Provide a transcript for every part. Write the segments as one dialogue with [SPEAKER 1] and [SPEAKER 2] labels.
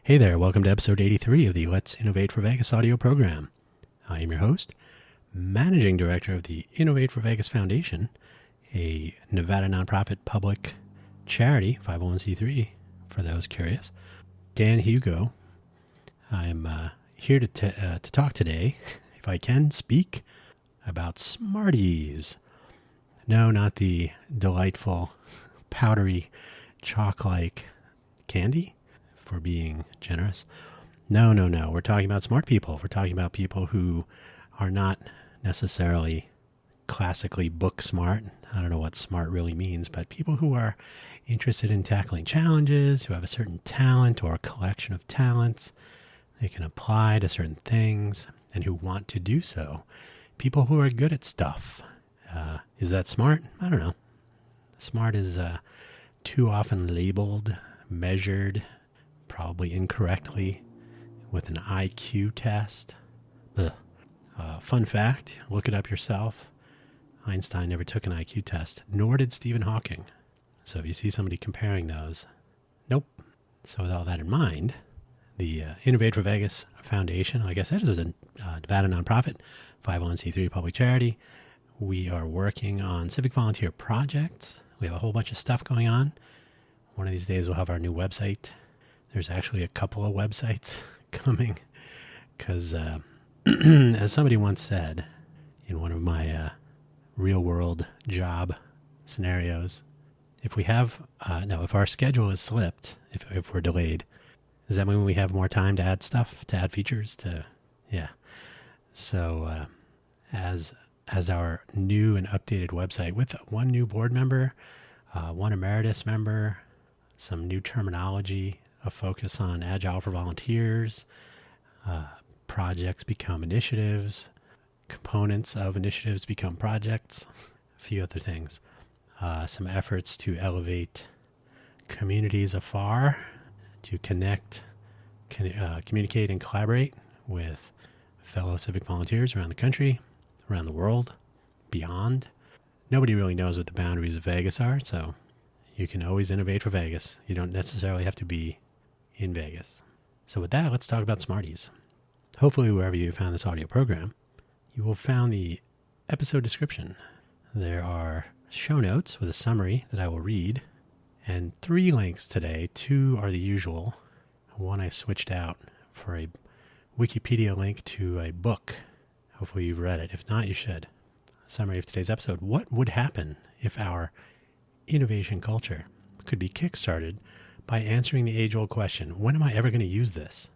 [SPEAKER 1] Hey there, welcome to episode 83 of the Let's Innovate for Vegas audio program. I am your host, Managing Director of the Innovate for Vegas Foundation, a Nevada nonprofit public charity, 501c3 for those curious, Dan Hugo. I'm here to talk today, if I can speak, about Smarties. No, not the delightful, powdery, chalk-like candy, for being generous. No. We're talking about smart people. We're talking about people who are not necessarily classically book smart. I don't know what smart really means, but people who are interested in tackling challenges, who have a certain talent or a collection of talents they can apply to certain things and who want to do so. People who are good at stuff. Is that smart? I don't know. Smart is too often labeled, measured, probably incorrectly, with an IQ test. Fun fact, look it up yourself. Einstein never took an IQ test, nor did Stephen Hawking. So if you see somebody comparing those, nope. So with all that in mind, the Innovate for Vegas Foundation, like I said, is a Nevada nonprofit, 501c3 public charity. We are working on civic volunteer projects. We have a whole bunch of stuff going on. One of these days we'll have our new website. There's actually a couple of websites coming because, as somebody once said in one of my real world job scenarios, if our schedule is slipped, if we're delayed, does that mean we have more time to add stuff, to add features? So as our new and updated website with one new board member, one emeritus member, some new terminology, a focus on Agile for volunteers, projects become initiatives, components of initiatives become projects, a few other things. Some efforts to elevate communities afar, to connect, communicate and collaborate with fellow civic volunteers around the country, around the world, beyond. Nobody really knows what the boundaries of Vegas are, so you can always innovate for Vegas. You don't necessarily have to be in Vegas. So with that, let's talk about Smarties. Hopefully, wherever you found this audio program, you will found the episode description. There are show notes with a summary that I will read, and 3 links today. 2 are the usual. One I switched out for a Wikipedia link to a book. Hopefully you've read it. If not, you should. Summary of today's episode. What would happen if our innovation culture could be kickstarted by answering the age-old question, when am I ever going to use this?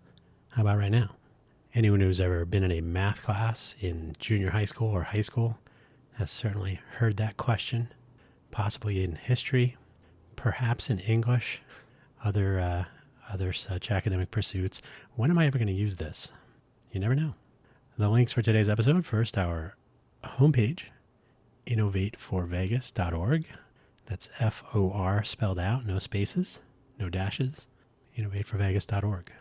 [SPEAKER 1] How about right now? Anyone who's ever been in a math class in junior high school or high school has certainly heard that question, possibly in history, perhaps in English, other such academic pursuits. When am I ever going to use this? You never know. The links for today's episode. First, our homepage, innovateforvegas.org. That's FOR spelled out, no spaces, no dashes, innovateforvegas.org.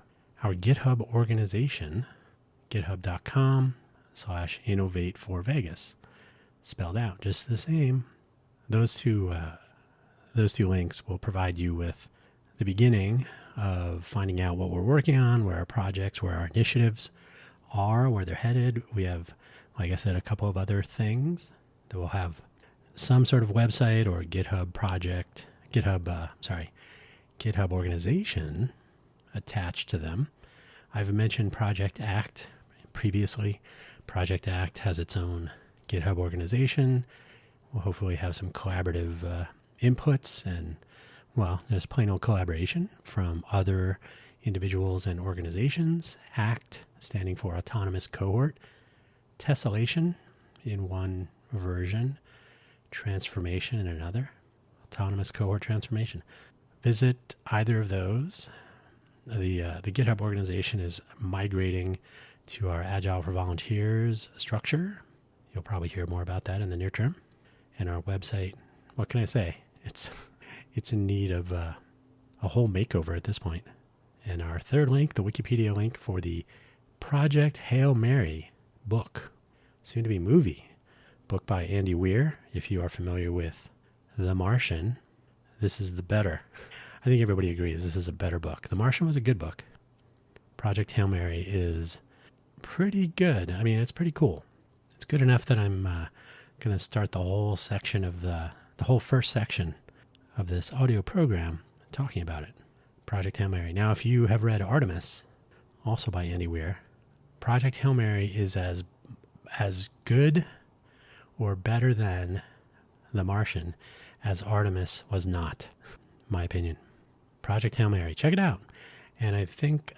[SPEAKER 1] Our GitHub organization, github.com/innovateforvegas, spelled out just the same. Those two links will provide you with the beginning of finding out what we're working on, where our projects, where our initiatives are, where they're headed. We have, like I said, a couple of other things that will have some sort of website or GitHub project, GitHub organization attached to them. I've mentioned Project Act previously. Project Act has its own GitHub organization. We'll hopefully have some collaborative inputs and, there's plain old collaboration from other individuals and organizations. ACT, standing for Autonomous Cohort. Tessellation in one version. Transformation in another. Autonomous Cohort Transformation. Visit either of those. The GitHub organization is migrating to our Agile for Volunteers structure. You'll probably hear more about that in the near term. And our website, what can I say? It's in need of a whole makeover at this point. And our third link, the Wikipedia link for the Project Hail Mary book, soon to be movie, book by Andy Weir. If you are familiar with The Martian, this is the better. I think everybody agrees this is a better book. The Martian was a good book. Project Hail Mary is pretty good. I mean, it's pretty cool. It's good enough that I'm going to start the whole section of the whole first section of this audio program talking about it. Project Hail Mary. Now, if you have read Artemis, also by Andy Weir, Project Hail Mary is as good or better than The Martian as Artemis was not, my opinion. Project Hail Mary. Check it out. And I think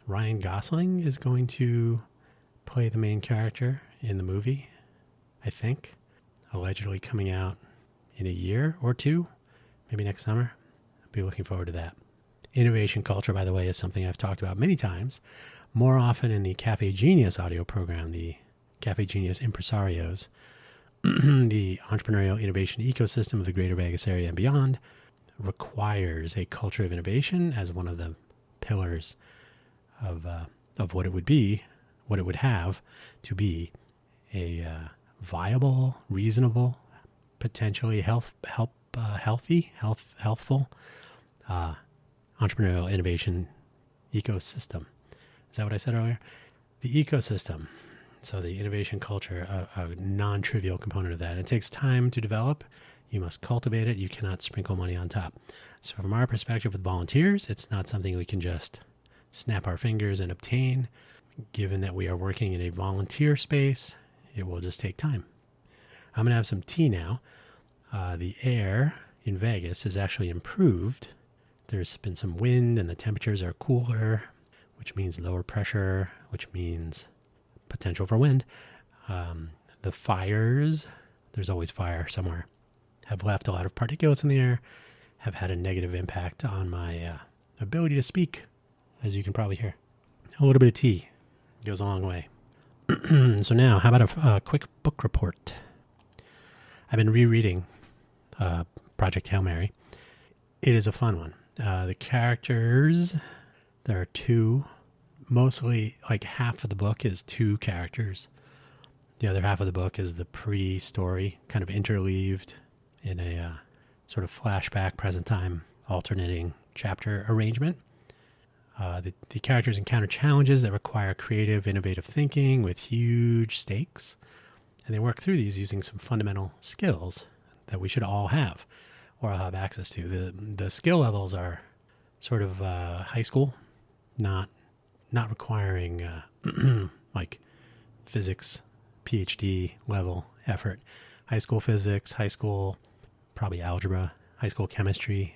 [SPEAKER 1] Ryan Gosling is going to play the main character in the movie, I think. Allegedly coming out in a year or two, maybe next summer. I'll be looking forward to that. Innovation culture, by the way, is something I've talked about many times, more often in the Cafe Genius audio program, the Cafe Genius Impresarios, the entrepreneurial innovation ecosystem of the Greater Vegas area and beyond, requires a culture of innovation as one of the pillars of what it would be, what it would have to be a viable, reasonable, potentially healthful entrepreneurial innovation ecosystem. Is that what I said earlier? The ecosystem. So the innovation culture, a non-trivial component of that. It takes time to develop. You must cultivate it. You cannot sprinkle money on top. So from our perspective with volunteers, it's not something we can just snap our fingers and obtain. Given that we are working in a volunteer space, it will just take time. I'm going to have some tea now. The air in Vegas is actually improved. There's been some wind and the temperatures are cooler, which means lower pressure, which means potential for wind. The fires, there's always fire somewhere, have left a lot of particulates in the air, have had a negative impact on my ability to speak, as you can probably hear. A little bit of tea goes a long way. So now, how about a quick book report? I've been rereading Project Hail Mary. It is a fun one. The characters, there are two. Mostly, like half of the book is two characters. The other half of the book is the pre-story, kind of interleaved in a sort of flashback, present time, alternating chapter arrangement. The characters encounter challenges that require creative, innovative thinking with huge stakes. And they work through these using some fundamental skills that we should all have or have access to. The skill levels are sort of high school, not requiring like physics, PhD level effort. High school physics, high school probably algebra, high school chemistry.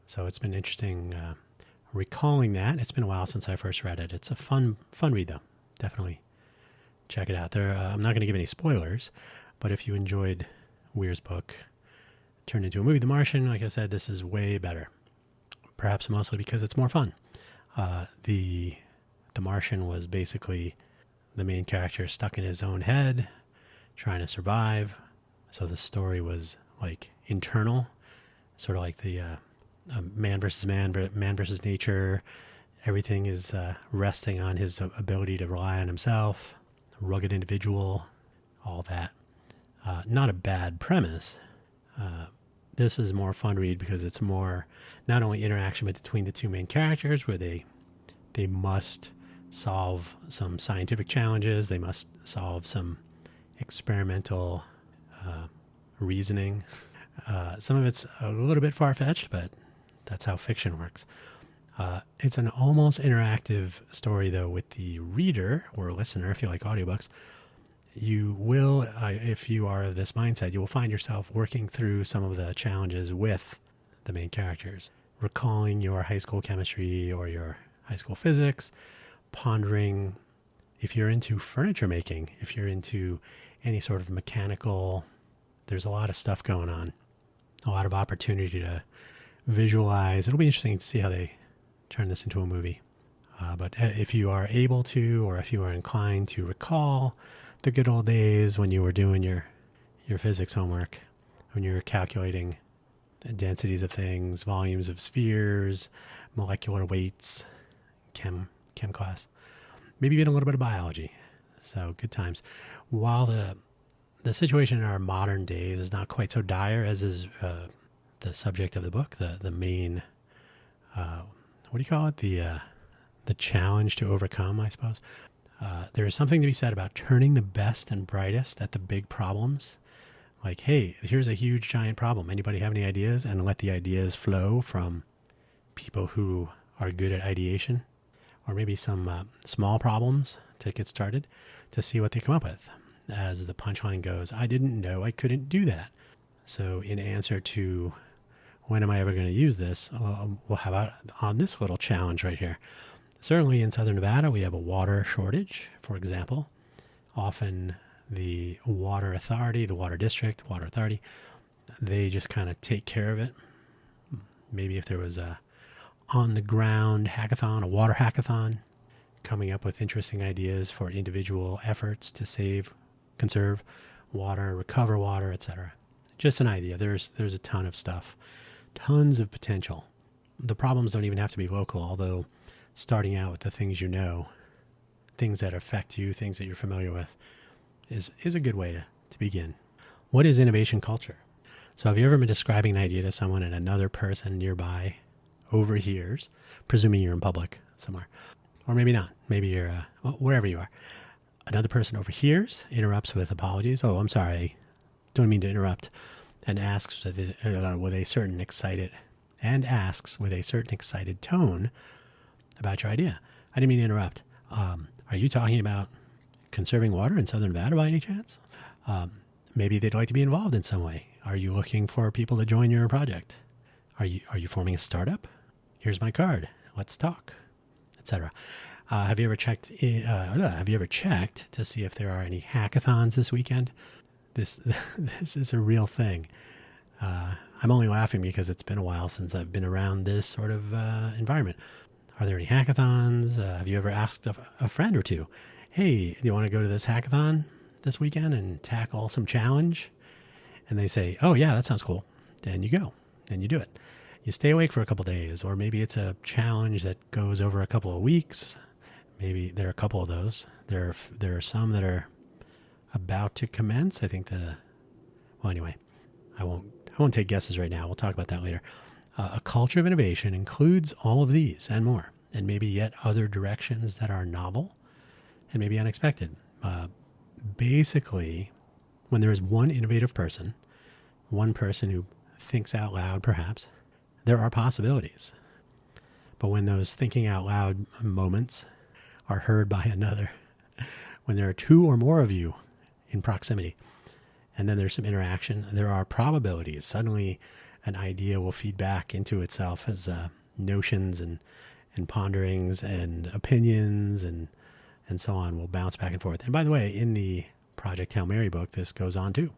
[SPEAKER 1] So it's been interesting recalling that. It's been a while since I first read it. It's a fun read though. Definitely check it out. I'm not going to give any spoilers, but if you enjoyed Weir's book, turned into a movie, The Martian, like I said, this is way better. Perhaps mostly because it's more fun. The Martian was basically the main character stuck in his own head, trying to survive. So the story was like internal, sort of like the man versus man, man versus nature. Everything is resting on his ability to rely on himself, rugged individual, all that. Not a bad premise. This is more fun read because it's more not only interaction between the two main characters where they must solve some scientific challenges, they must solve some experimental reasoning. Some of it's a little bit far-fetched, but that's how fiction works. It's an almost interactive story, though, with the reader or listener, if you like audiobooks. You will, if you are of this mindset, you will find yourself working through some of the challenges with the main characters, recalling your high school chemistry or your high school physics, pondering if you're into furniture making, if you're into any sort of mechanical, there's a lot of stuff going on, a lot of opportunity to visualize. It'll be interesting to see how they turn this into a movie. But if you are able to, or if you are inclined to recall the good old days when you were doing your physics homework, when you were calculating densities of things, volumes of spheres, molecular weights, chem class, maybe even a little bit of biology. So good times. While the situation in our modern days is not quite so dire as is the subject of the book, the main, what do you call it? the challenge to overcome, I suppose. There is something to be said about turning the best and brightest at the big problems. Like, hey, here's a huge, giant problem. Anybody have any ideas? And let the ideas flow from people who are good at ideation, or maybe some small problems to get started, to see what they come up with. As the punchline goes, I didn't know I couldn't do that. So in answer to when am I ever going to use this, well, how about on this little challenge right here? Certainly in Southern Nevada, we have a water shortage, for example. Often the water authority, the water district, water authority, they just kind of take care of it. Maybe if there was a on-the-ground hackathon, a water hackathon, coming up with interesting ideas for individual efforts to save, conserve water, recover water, etc. Just an idea. There's a ton of stuff, tons of potential. The problems don't even have to be local, although starting out with the things you know, things that affect you, things that you're familiar with, is a good way to begin. What is innovation culture? So have you ever been describing an idea to someone and another person nearby overhears, presuming you're in public somewhere, or maybe not, maybe you're wherever you are. Another person overhears, interrupts with apologies. Oh, I'm sorry, don't mean to interrupt, and asks with a certain excited tone about your idea. I didn't mean to interrupt. Are you talking about conserving water in Southern Nevada by any chance? Maybe they'd like to be involved in some way. Are you looking for people to join your project? Are you forming a startup? Here's my card. Let's talk, etc. Have you ever checked to see if there are any hackathons this weekend? This is a real thing. I'm only laughing because it's been a while since I've been around this sort of environment. Are there any hackathons? Have you ever asked a friend or two, hey, do you want to go to this hackathon this weekend and tackle some challenge? And they say, oh yeah, that sounds cool. Then you go, then you do it. You stay awake for a couple days, or maybe it's a challenge that goes over a couple of weeks. Maybe there are a couple of those. There are some that are about to commence. I think anyway, I won't take guesses right now. We'll talk about that later. A culture of innovation includes all of these and more, and maybe yet other directions that are novel and maybe unexpected. Basically, when there is one innovative person, one person who thinks out loud perhaps, there are possibilities. But when those thinking out loud moments are heard by another, when there are two or more of you in proximity, and then there's some interaction, there are probabilities. Suddenly an idea will feed back into itself as notions and ponderings and opinions and so on will bounce back and forth. And by the way, in the Project Hail Mary book, this goes on too.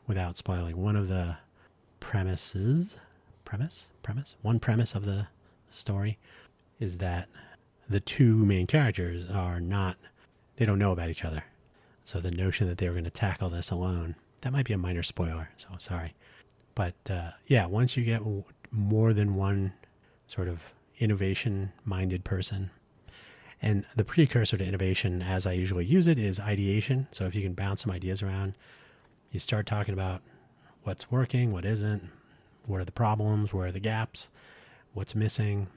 [SPEAKER 1] Without spoiling, one of the premise of the story is that the two main characters they don't know about each other. So the notion that they were going to tackle this alone, that might be a minor spoiler, so sorry. But once you get more than one sort of innovation-minded person, and the precursor to innovation, as I usually use it, is ideation. So if you can bounce some ideas around, you start talking about what's working, what isn't, what are the problems, where are the gaps, what's missing,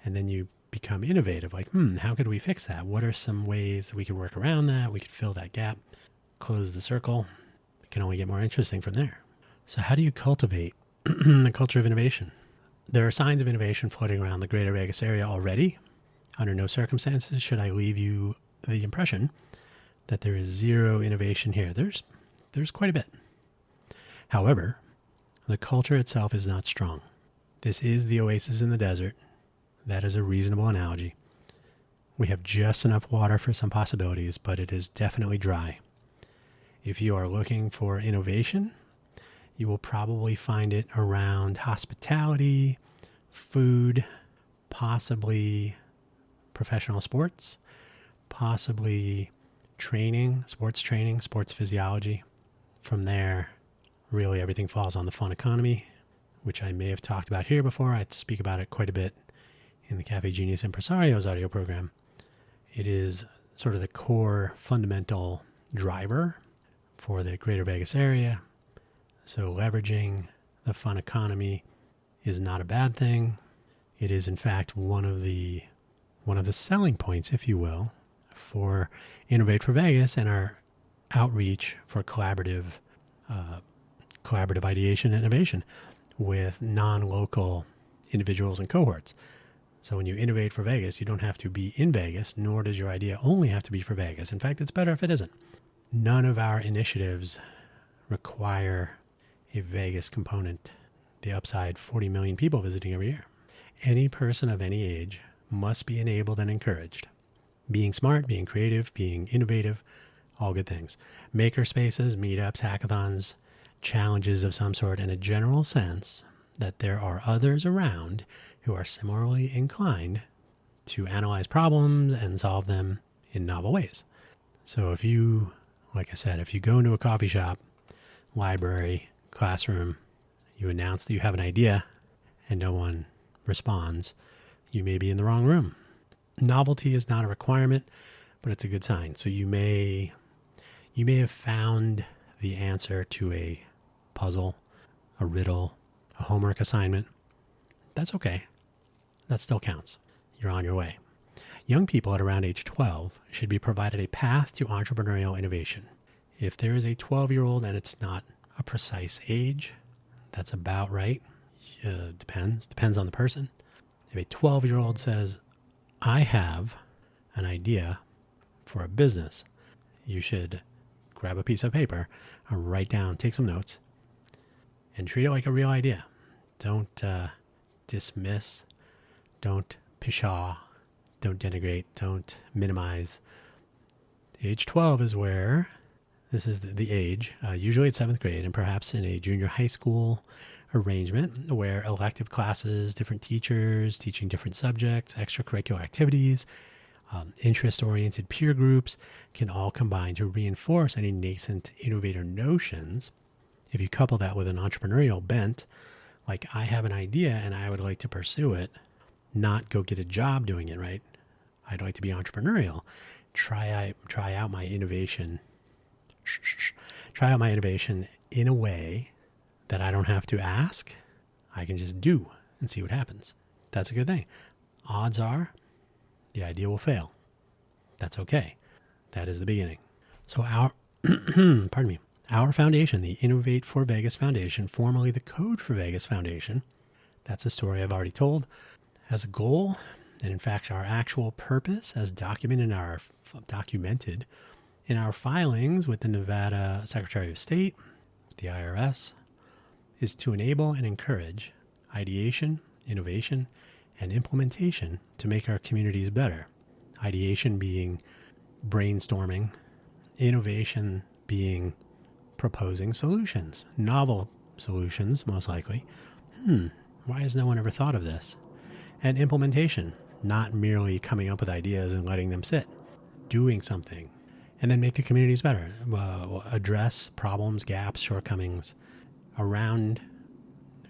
[SPEAKER 1] and then you become innovative. Like, how could we fix that? What are some ways that we could work around that? We could fill that gap, close the circle. It can only get more interesting from there. So how do you cultivate the culture of innovation? There are signs of innovation floating around the greater Vegas area already. Under no circumstances should I leave you the impression that there is zero innovation here. There's quite a bit. However, the culture itself is not strong. This is the oasis in the desert. That is a reasonable analogy. We have just enough water for some possibilities, but it is definitely dry. If you are looking for innovation, you will probably find it around hospitality, food, possibly professional sports, possibly training, sports physiology. From there, really everything falls on the fun economy, which I may have talked about here before. I speak about it quite a bit in the Cafe Genius Impresario's audio program. It is sort of the core fundamental driver for the greater Vegas area. So leveraging the fun economy is not a bad thing. It is, in fact, one of the selling points, if you will, for Innovate for Vegas and our outreach for collaborative ideation and innovation with non-local individuals and cohorts. So when you innovate for Vegas, you don't have to be in Vegas, nor does your idea only have to be for Vegas. In fact, it's better if it isn't. None of our initiatives require a Vegas component. The upside, 40 million people visiting every year. Any person of any age must be enabled and encouraged. Being smart, being creative, being innovative, all good things. Maker spaces, meetups, hackathons, challenges of some sort, and a general sense that there are others around who are similarly inclined to analyze problems and solve them in novel ways. So if you, like I said, if you go into a coffee shop, library, classroom, you announce that you have an idea and no one responds, you may be in the wrong room. Novelty is not a requirement, but it's a good sign. So you may have found the answer to a puzzle, a riddle, a homework assignment. That's okay. That still counts. You're on your way. Young people at around age 12 should be provided a path to entrepreneurial innovation. If there is a 12-year-old and it's not a precise age, that's about right. Depends on the person. If a 12-year-old says, I have an idea for a business, you should grab a piece of paper and write down, take some notes, and treat it like a real idea. Don't dismiss, don't pshaw, don't denigrate, don't minimize. Age 12 is where, this is the age, usually it's 7th grade and perhaps in a junior high school arrangement where elective classes, different teachers teaching different subjects, extracurricular activities, interest-oriented peer groups can all combine to reinforce any nascent innovator notions. If you couple that with an entrepreneurial bent, like I have an idea and I would like to pursue it, not go get a job doing it, right? I'd like to be entrepreneurial. Try out my innovation. Try out my innovation in a way that I don't have to ask. I can just do and see what happens. That's a good thing. Odds are the idea will fail. That's okay. That is the beginning. So our foundation, the Innovate for Vegas Foundation, formerly the Code for Vegas Foundation, that's a story I've already told, has a goal, and in fact our actual purpose as documented in our filings with the Nevada Secretary of State, the IRS, is to enable and encourage ideation, innovation, and implementation to make our communities better. Ideation being brainstorming, innovation being proposing solutions, novel solutions, most likely. Why has no one ever thought of this? And implementation, not merely coming up with ideas and letting them sit, doing something, and then make the communities better, address problems, gaps, shortcomings around,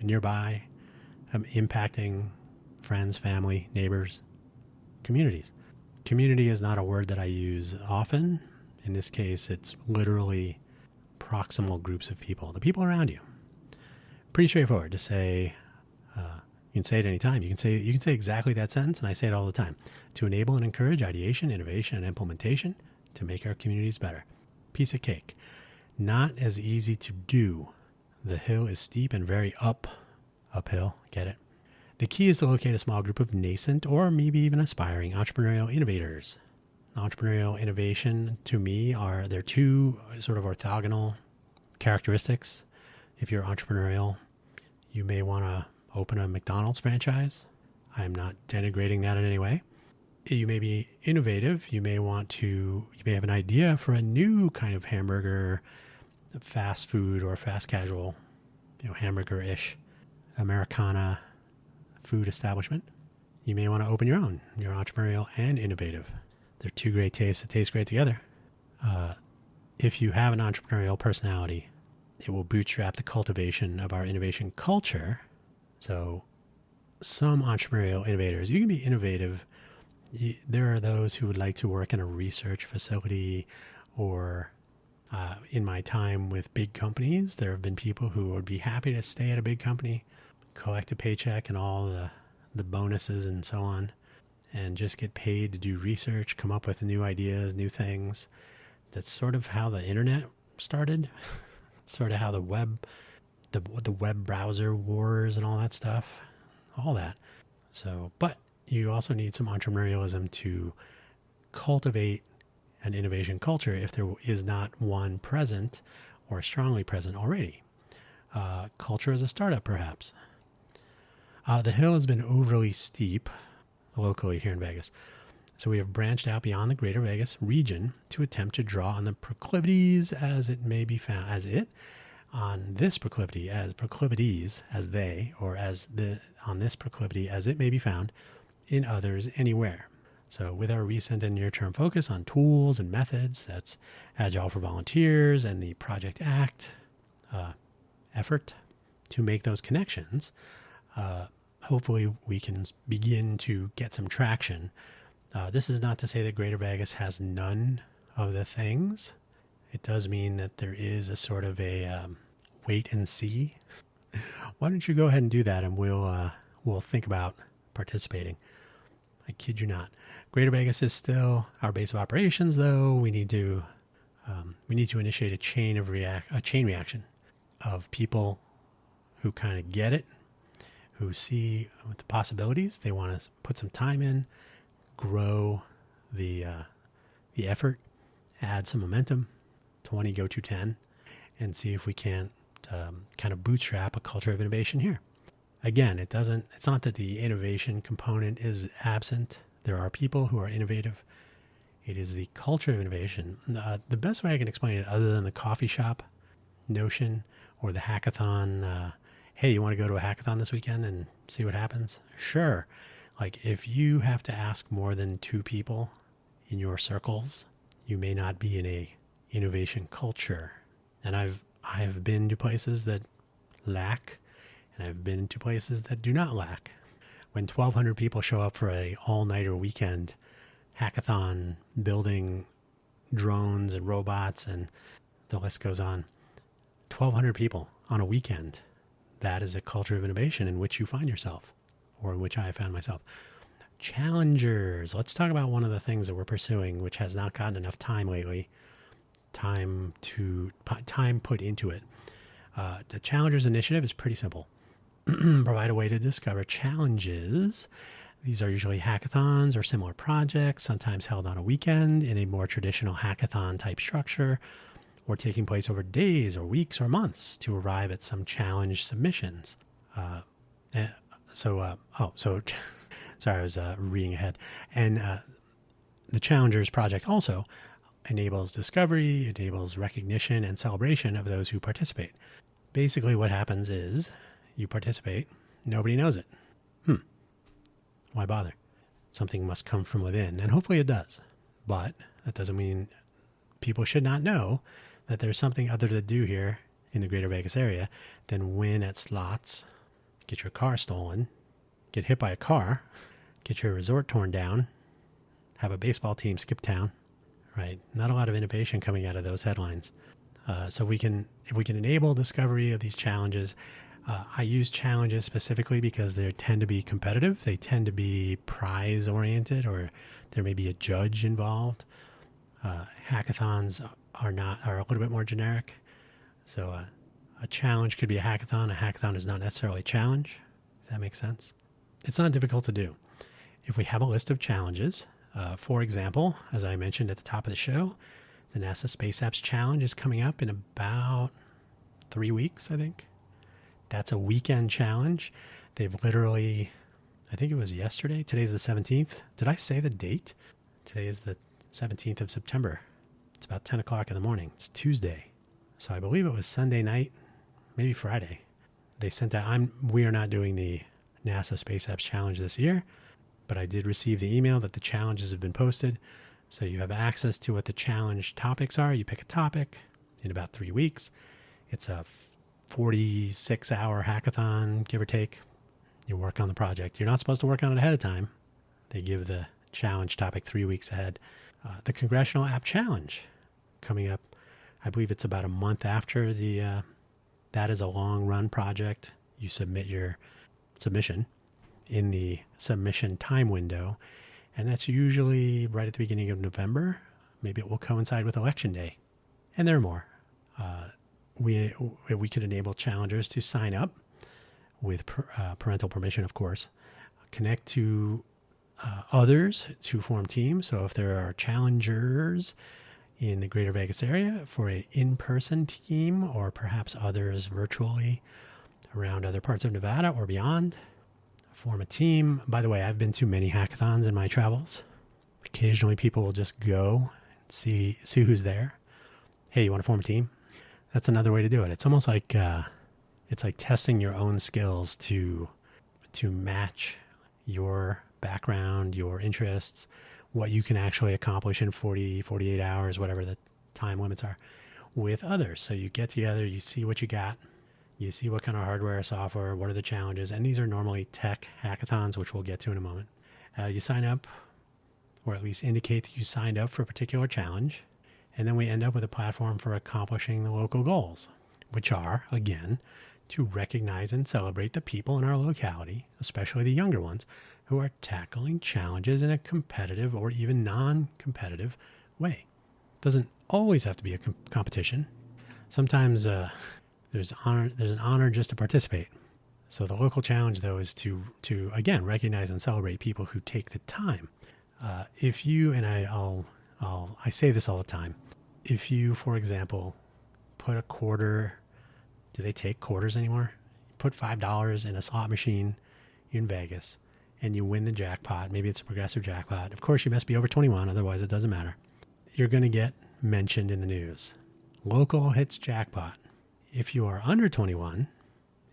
[SPEAKER 1] nearby, impacting friends, family, neighbors, communities. Community is not a word that I use often. In this case, it's literally proximal groups of people, the people around you. Pretty straightforward to say. You can say it anytime. You can say exactly that sentence, and I say it all the time. To enable and encourage ideation, innovation, and implementation to make our communities better. Piece of cake. Not as easy to do. The hill is steep and very uphill. Get it? The key is to locate a small group of nascent or maybe even aspiring entrepreneurial innovators. Entrepreneurial innovation, to me, there are two sort of orthogonal characteristics. If you're entrepreneurial, you may want to open a McDonald's franchise. I'm not denigrating that in any way. You may be innovative. You may have an idea for a new kind of hamburger, fast food or fast casual, hamburger-ish, Americana food establishment. You may want to open your own. You're entrepreneurial and innovative. They're two great tastes that taste great together. If you have an entrepreneurial personality, it will bootstrap the cultivation of our innovation culture. So some entrepreneurial innovators, you can be innovative. There are those who would like to work in a research facility or in my time with big companies, there have been people who would be happy to stay at a big company, collect a paycheck and all the bonuses and so on, and just get paid to do research, come up with new ideas, new things. That's sort of how the internet started. Sort of how the web browser wars and all that stuff, all that. So, but you also need some entrepreneurialism to cultivate an innovation culture if there is not one present or strongly present already. Culture as a startup, perhaps. The hill has been overly steep locally here in Vegas. So we have branched out beyond the greater Vegas region to attempt to draw on the proclivities as it may be found, on this proclivity, as proclivities, as they, or on this proclivity as it may be found in others anywhere. So with our recent and near-term focus on tools and methods, that's Agile for Volunteers and the Project Act effort to make those connections, hopefully we can begin to get some traction. This is not to say that Greater Vegas has none of the things. It does mean that there is a sort of a wait and see. Why don't you go ahead and do that, and we'll think about participating. I kid you not. Greater Vegas is still our base of operations, though. We need to initiate a chain reaction of people who kind of get it, who see the possibilities. They want to put some time in, grow the effort, add some momentum. 20 go to 10, and see if we can't kind of bootstrap a culture of innovation here. Again, it's not that the innovation component is absent. There are people who are innovative. It is the culture of innovation. The best way I can explain it, other than the coffee shop notion or the hackathon, hey, you want to go to a hackathon this weekend and see what happens? Sure. Like, if you have to ask more than 2 people in your circles, you may not be in a innovation culture. And I have been to places that lack, and I've been to places that do not lack. When 1,200 people show up for a all-nighter weekend hackathon, building drones and robots, and the list goes on, 1,200 people on a weekend, that is a culture of innovation in which you find yourself, or in which I have found myself. Challengers. Let's talk about one of the things that we're pursuing, which has not gotten enough time lately. Time put into it. The Challengers Initiative is pretty simple. Provide a way to discover challenges. These are usually hackathons or similar projects, sometimes held on a weekend in a more traditional hackathon type structure, or taking place over days or weeks or months to arrive at some challenge submissions. Sorry, I was reading ahead. And the Challengers Project also enables discovery, enables recognition and celebration of those who participate. Basically, what happens is you participate, nobody knows it. Why bother? Something must come from within, and hopefully it does. But that doesn't mean people should not know that there's something other to do here in the greater Vegas area than win at slots, get your car stolen, get hit by a car, get your resort torn down, have a baseball team skip town, right? Not a lot of innovation coming out of those headlines. So if we can enable discovery of these challenges, I use challenges specifically because they tend to be competitive. They tend to be prize oriented, or there may be a judge involved. Hackathons are a little bit more generic. So a challenge could be a hackathon. A hackathon is not necessarily a challenge, if that makes sense. It's not difficult to do. If we have a list of challenges, for example, as I mentioned at the top of the show, the NASA Space Apps Challenge is coming up in about 3 weeks, I think. That's a weekend challenge. They've literally, I think it was yesterday. Today's the 17th. Did I say the date? Today is the 17th of September. It's about 10 o'clock in the morning. It's Tuesday. So I believe it was Sunday night, maybe Friday. They sent out, we are not doing the NASA Space Apps Challenge this year, but I did receive the email that the challenges have been posted. So you have access to what the challenge topics are. You pick a topic in about 3 weeks. It's a 46-hour hackathon, give or take. You work on the project. You're not supposed to work on it ahead of time. They give the challenge topic 3 weeks ahead. The Congressional App Challenge coming up. I believe it's about a month after that is a long run project. You submit your submission in the submission time window. And that's usually right at the beginning of November. Maybe it will coincide with Election Day. And there are more. We could enable challengers to sign up with parental permission, of course, connect to others to form teams. So if there are challengers in the greater Vegas area for an in-person team, or perhaps others virtually around other parts of Nevada or beyond, form a team. By the way, I've been to many hackathons in my travels. Occasionally people will just go and see who's there. Hey, you want to form a team? That's another way to do it. It's almost like it's like testing your own skills to match your background, your interests, what you can actually accomplish in 40, 48 hours, whatever the time limits are, with others. So you get together, you see what you got, you see what kind of hardware, software, what are the challenges, and these are normally tech hackathons, which we'll get to in a moment. You sign up, or at least indicate that you signed up for a particular challenge, and then we end up with a platform for accomplishing the local goals, which are, again, to recognize and celebrate the people in our locality, especially the younger ones, who are tackling challenges in a competitive or even non-competitive way. It doesn't always have to be a competition. Sometimes there's an honor just to participate. So the local challenge, though, is to again recognize and celebrate people who take the time. If you, and I say this all the time, if you, for example, put a quarter, do they take quarters anymore? Put $5 in a slot machine in Vegas and you win the jackpot. Maybe it's a progressive jackpot. Of course, you must be over 21. Otherwise, it doesn't matter. You're going to get mentioned in the news. Local hits jackpot. If you are under 21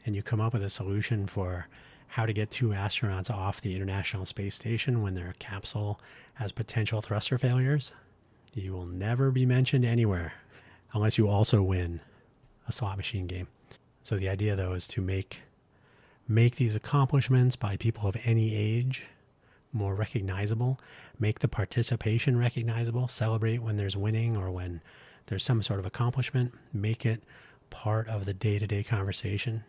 [SPEAKER 1] and you come up with a solution for how to get 2 astronauts off the International Space Station when their capsule has potential thruster failures, you will never be mentioned anywhere unless you also win a slot machine game. So the idea, though, is to make these accomplishments by people of any age more recognizable, make the participation recognizable, celebrate when there's winning or when there's some sort of accomplishment, make it part of the day-to-day conversation.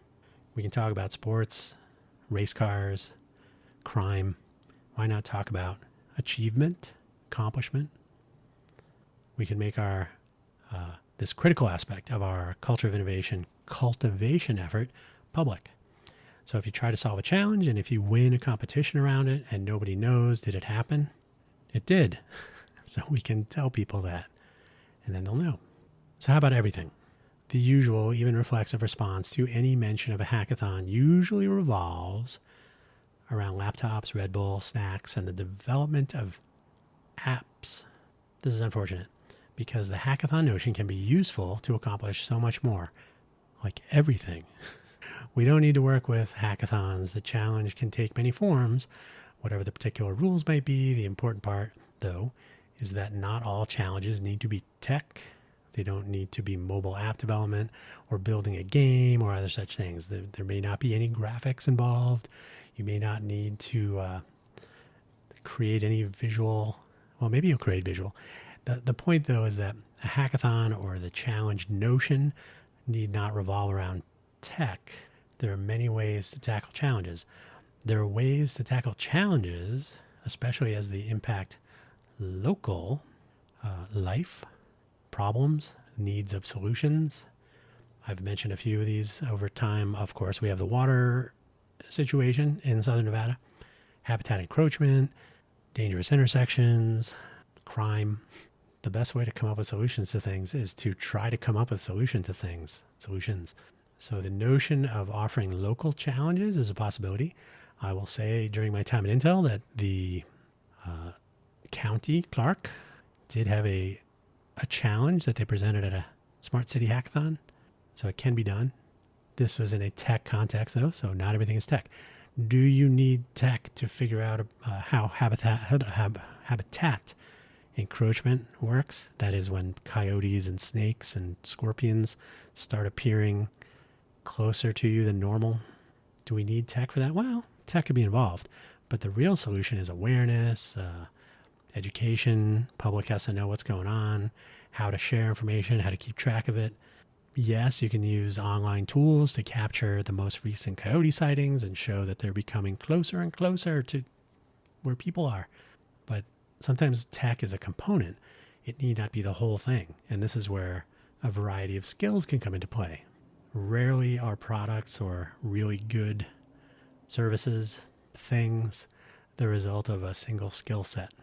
[SPEAKER 1] We can talk about sports, race cars, crime. Why not talk about achievement, accomplishment? We can make our this critical aspect of our culture of innovation cultivation effort public. So if you try to solve a challenge and if you win a competition around it and nobody knows, did it happen? It did. So we can tell people that and then they'll know. So how about everything? The usual, even reflexive response to any mention of a hackathon usually revolves around laptops, Red Bull, snacks, and the development of apps. This is unfortunate because the hackathon notion can be useful to accomplish so much more, like everything. We don't need to work with hackathons. The challenge can take many forms, whatever the particular rules might be. The important part, though, is that not all challenges need to be tech. They don't need to be mobile app development or building a game or other such things. There may not be any graphics involved. You may not need to create any visual. Well, maybe you'll create visual. The point, though, is that a hackathon or the challenge notion need not revolve around tech. There are many ways to tackle challenges. There are ways to tackle challenges, especially as they impact local life, problems, needs of solutions. I've mentioned a few of these over time. Of course, we have the water situation in Southern Nevada, habitat encroachment, dangerous intersections, crime. The best way to come up with solutions to things is to try to come up with solutions. So the notion of offering local challenges is a possibility. I will say during my time at Intel that the county clerk did have a challenge that they presented at a Smart City Hackathon. So it can be done. This was in a tech context, though, so not everything is tech. Do you need tech to figure out how habitat encroachment works? That is when coyotes and snakes and scorpions start appearing closer to you than normal. Do we need tech for that? Well, tech could be involved, but the real solution is awareness, education. Public has to know what's going on, how to share information, how to keep track of it. Yes, you can use online tools to capture the most recent coyote sightings and show that they're becoming closer and closer to where people are. But sometimes tech is a component. It need not be the whole thing. And this is where a variety of skills can come into play. Rarely are products or really good services, things, the result of a single skill set.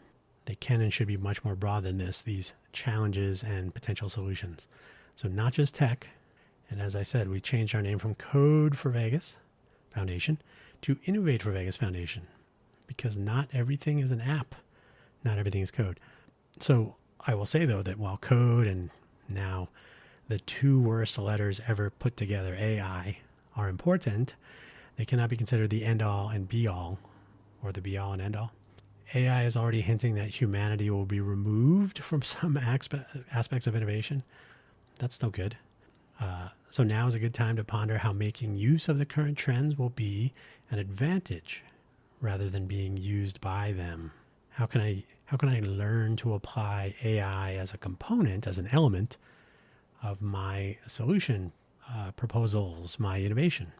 [SPEAKER 1] They can and should be much more broad than this, these challenges and potential solutions. So not just tech. And as I said, we changed our name from Code for Vegas Foundation to Innovate for Vegas Foundation, because not everything is an app. Not everything is code. So I will say, though, that while code and now the two worst letters ever put together, AI, are important, they cannot be considered the end-all and be-all, or the be-all and end-all. AI is already hinting that humanity will be removed from some aspects of innovation. That's no good. So now is a good time to ponder how making use of the current trends will be an advantage rather than being used by them. How can I learn to apply AI as a component, as an element of my solution proposals, my innovation?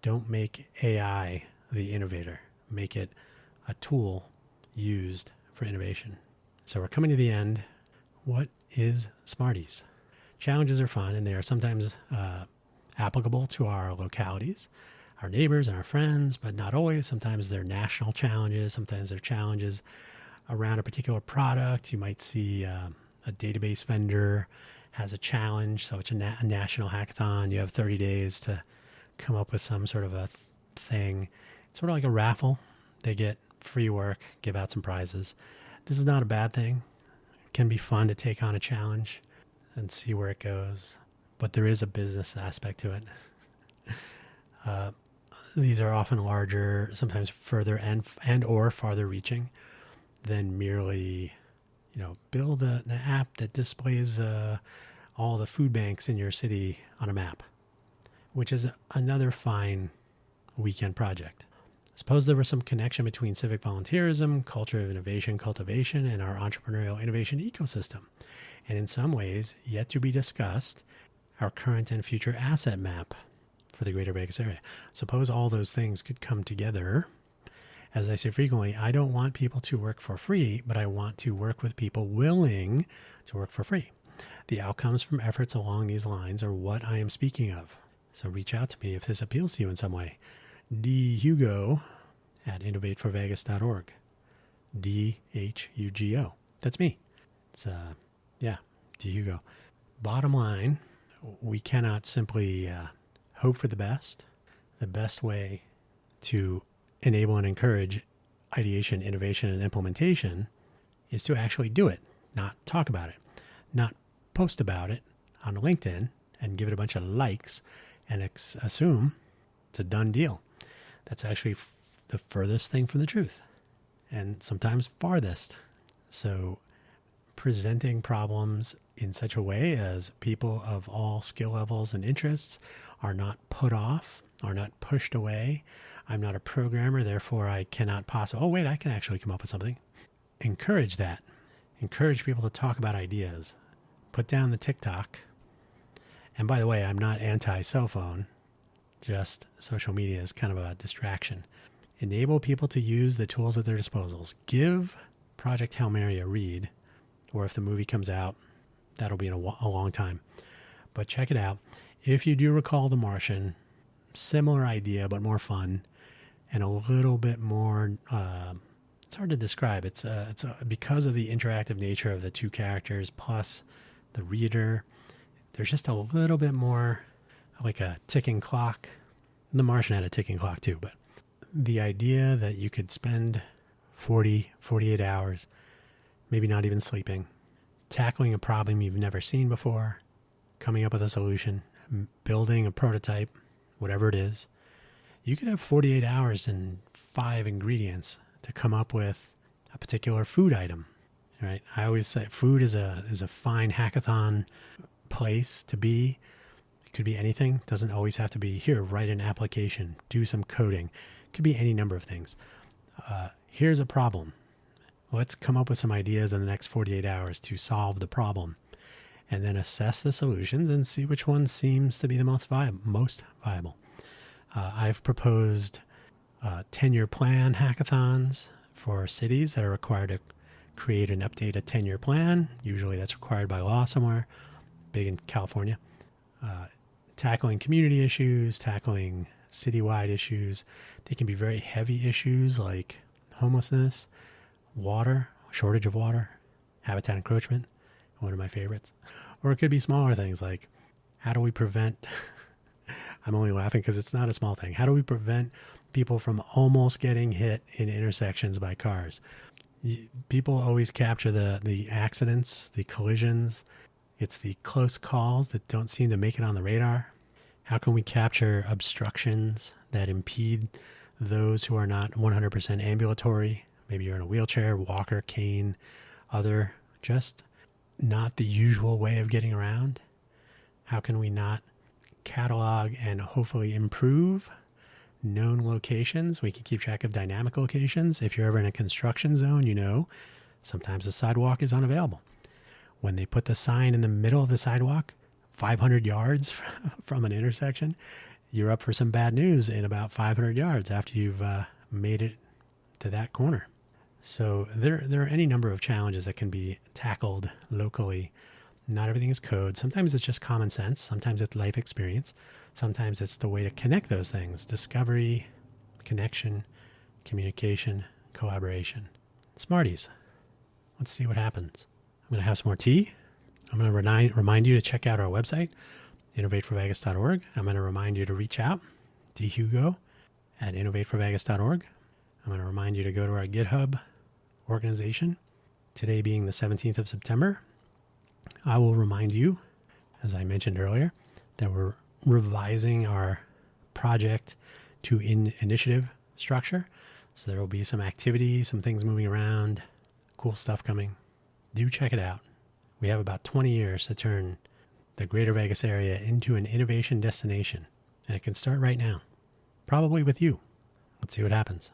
[SPEAKER 1] Don't make AI the innovator. Make it a tool used for innovation. So we're coming to the end. What is Smarties? Challenges are fun, and they are sometimes applicable to our localities, our neighbors and our friends, but not always. Sometimes they're national challenges. Sometimes they're challenges around a particular product. You might see a database vendor has a challenge, so it's a national hackathon. You have 30 days to come up with some sort of a thing. It's sort of like a raffle. They get free work, give out some prizes. This is not a bad thing. It can be fun to take on a challenge and see where it goes, but there is a business aspect to it. These are often larger, sometimes further and or farther reaching than merely, build an app that displays all the food banks in your city on a map, which is another fine weekend project. Suppose there was some connection between civic volunteerism, culture of innovation, cultivation, and our entrepreneurial innovation ecosystem. And in some ways, yet to be discussed, our current and future asset map for the greater Vegas area. Suppose all those things could come together. As I say frequently, I don't want people to work for free, but I want to work with people willing to work for free. The outcomes from efforts along these lines are what I am speaking of. So reach out to me if this appeals to you in some way. Hugo at innovateforvegas.org. DHUGO. That's me. It's Hugo. Bottom line, we cannot simply hope for the best. The best way to enable and encourage ideation, innovation, and implementation is to actually do it, not talk about it, not post about it on LinkedIn and give it a bunch of likes and assume it's a done deal. That's actually the furthest thing from the truth, and sometimes farthest. So presenting problems in such a way as people of all skill levels and interests are not put off, are not pushed away. I'm not a programmer, therefore I cannot possibly, I can actually come up with something. Encourage that. Encourage people to talk about ideas. Put down the TikTok. And by the way, I'm not anti-cell phone. Just social media is kind of a distraction. Enable people to use the tools at their disposals. Give Project Hail Mary a read, or if the movie comes out, that'll be in a long time. But check it out. If you do recall The Martian, similar idea, but more fun, and a little bit more, it's hard to describe. It's because of the interactive nature of the two characters, plus the reader, there's just a little bit more like a ticking clock. The Martian had a ticking clock too, but the idea that you could spend 48 hours, maybe not even sleeping, tackling a problem you've never seen before, coming up with a solution, building a prototype, whatever it is. You could have 48 hours and 5 ingredients to come up with a particular food item, right? I always say food is a fine hackathon place to be. It could be anything. It doesn't always have to be here, write an application, do some coding. It could be any number of things. Here's a problem. Let's come up with some ideas in the next 48 hours to solve the problem. and then assess the solutions and see which one seems to be the most viable. I've proposed 10-year plan hackathons for cities that are required to create and update a 10-year plan. Usually that's required by law somewhere, big in California. Tackling community issues, tackling citywide issues. They can be very heavy issues like homelessness, water, shortage of water, habitat encroachment, one of my favorites. Or it could be smaller things like, how do we prevent, I'm only laughing because it's not a small thing. How do we prevent people from almost getting hit in intersections by cars? People always capture the accidents, the collisions. It's the close calls that don't seem to make it on the radar. How can we capture obstructions that impede those who are not 100% ambulatory? Maybe you're in a wheelchair, walker, cane, other, just not the usual way of getting around. How can we not catalog and hopefully improve known locations? We can keep track of dynamic locations. If you're ever in a construction zone, you know sometimes the sidewalk is unavailable. When they put the sign in the middle of the sidewalk, 500 yards from an intersection, you're up for some bad news in about 500 yards after you've made it to that corner. So there are any number of challenges that can be tackled locally. Not everything is code. Sometimes it's just common sense. Sometimes it's life experience. Sometimes it's the way to connect those things. Discovery, connection, communication, collaboration. Smarties. Let's see what happens. I'm going to have some more tea. I'm going to remind you to check out our website, innovateforvegas.org. I'm going to remind you to reach out to Hugo at innovateforvegas.org. I'm going to remind you to go to our GitHub organization. Today being the 17th of September, I will remind you, as I mentioned earlier, that we're revising our project to initiative structure. So there will be some activity, some things moving around, cool stuff coming. Do check it out. We have about 20 years to turn the greater Vegas area into an innovation destination, and it can start right now, probably with you. Let's see what happens.